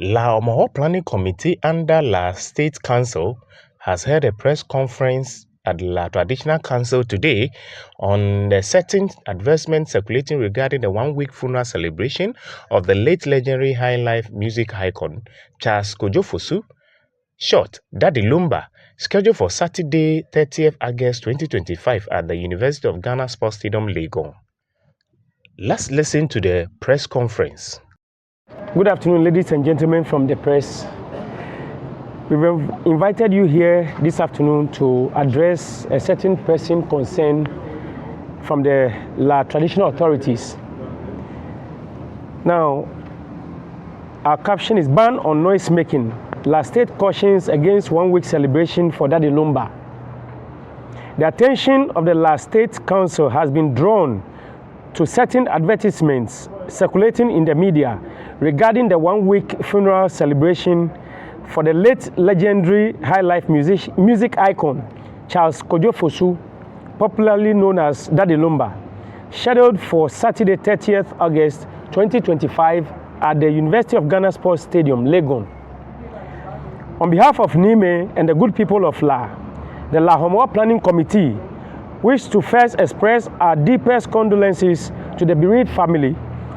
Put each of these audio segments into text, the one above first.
La Homowo Planning Committee under La State Council has held a press conference at La Traditional Council today on the certain advertisement circulating regarding the one-week funeral celebration of the late legendary high life music icon Charles Kojo, short Daddy Lumba, scheduled for Saturday 30th August 2025 at the University of Ghana Sports Stadium, Legon. Let's listen to the press conference. Good afternoon, ladies and gentlemen from the press. We've invited you here this afternoon to address a certain person concerned from the La traditional authorities. Now, our caption is ban on noise making. La State cautions against one-week celebration for Daddy Lumba. The attention of the La State Council has been drawn to certain advertisements circulating in the media regarding the one-week funeral celebration for the late legendary high-life music icon Charles Kojo, popularly known as Daddy Lumba, scheduled for Saturday 30th August 2025 at the University of Ghana Sports Stadium, Legon. On behalf of Nime and the good people of La, the La Homowo Planning Committee wish to first express our deepest condolences to the bereaved family,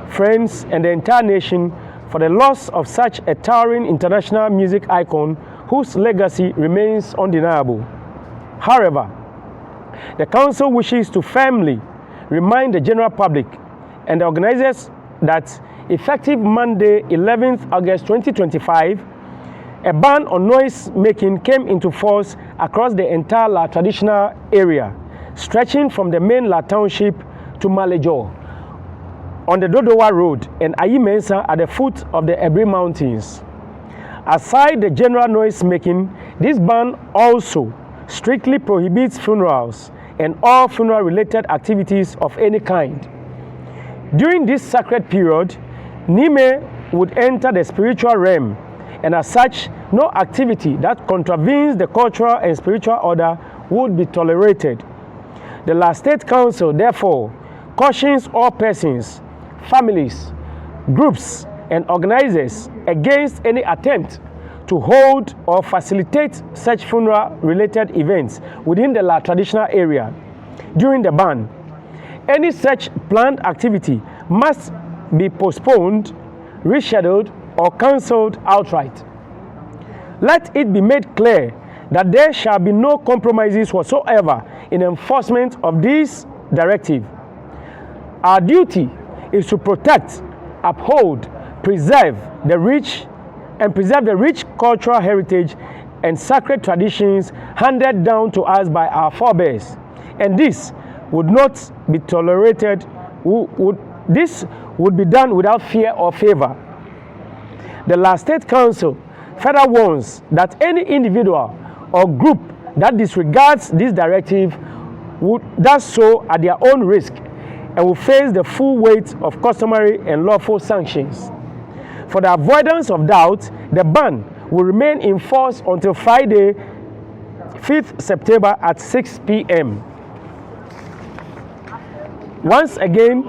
friends, and the entire nation for the loss of such a towering international music icon whose legacy remains undeniable. However, the Council wishes to firmly remind the general public and the organizers that effective Monday, 11th August 2025, a ban on noise making came into force across the entire La traditional area, stretching from the main La Township to Malejo on the Dodowa Road and Ayimensa at the foot of the Ebri Mountains. Aside the general noise making, this ban also strictly prohibits funerals and all funeral related activities of any kind. During this sacred period, Nime would enter the spiritual realm, and as such, no activity that contravenes the cultural and spiritual order would be tolerated. The La State Council, therefore, cautions all persons, families, groups, and organizers against any attempt to hold or facilitate such funeral-related events within the La traditional area during the ban. Any such planned activity must be postponed, rescheduled, or cancelled outright. Let it be made clear that there shall be no compromises whatsoever in enforcement of this directive. Our duty is to protect, uphold, preserve the rich cultural heritage and sacred traditions handed down to us by our forebears, and this would not be tolerated. This would be done without fear or favor. The La State Council further warns that any individual or group that disregards this directive does so at their own risk and will face the full weight of customary and lawful sanctions. For the avoidance of doubt, the ban will remain in force until Friday, 5th September at 6 p.m. Once again,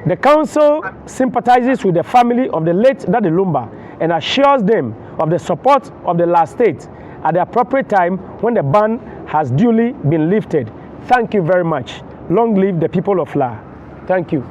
the Council sympathizes with the family of the late Daddy Lumba and assures them of the support of the La State at the appropriate time when the ban has duly been lifted. Thank you very much. Long live the people of La. Thank you.